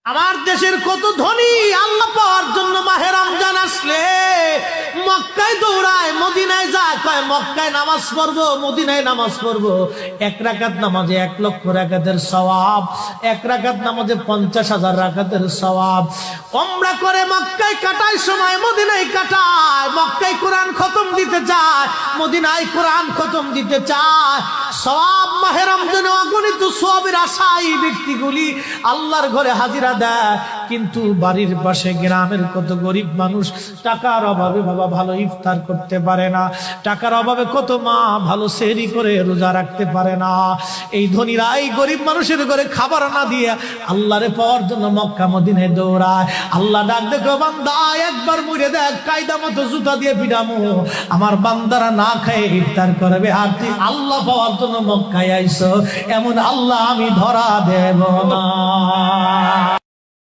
আমার দেশের কত ধনী আল্লাহ পাওয়ার জন্য মাহে রমজান আসলে মক্কায় দৌড়ায়, মদিনায় যায়, কয় মক্কায় নামাজ পড়বো, মদিনায় নামাজ পড়বো। এক রাকাত নামাজে 1,00,000 রাকাতের সওয়াব, এক রাকাত নামাজে 50,000 রাকাতের সওয়াব। উমরা করে মক্কায় কাটায় সময় মদিনায় কাটায়, মক্কায় কোরআন খতম দিতে চায়, মদিনায় কোরআন খতম দিতে চায়। সওয়াব মাহে রমজানে অগণিত সওয়াবের আশায় ব্যক্তিগুলি আল্লাহর ঘরে হাজিরা দেয়, কিন্তু বাড়ির পাশে গ্রামের কত গরিব মানুষ টাকার অভাবে বাবা ভালো ইফতার করতে পারে না, টাকার অভাবে কত মা ভালো সেহরি করে রোজা রাখতে পারে না। এই ধনীরা এই গরিব মানুষের ঘরে খাবার না দিয়ে আল্লাহরে পাওয়ার জন্য মক্কা মদিনায় দৌড়ায়। আল্লাহ ডাক দেখো, বান্দা একবার মরে দেখ, কায়দা মতো জুতা দিয়ে পিটামো, আমার বান্দারা না খেয়ে ইফতার করবে, আর তুই আল্লাহ পাওয়ার জন্য মক্কায় আইছো, এমন আল্লাহ আমি ধরা দেব না।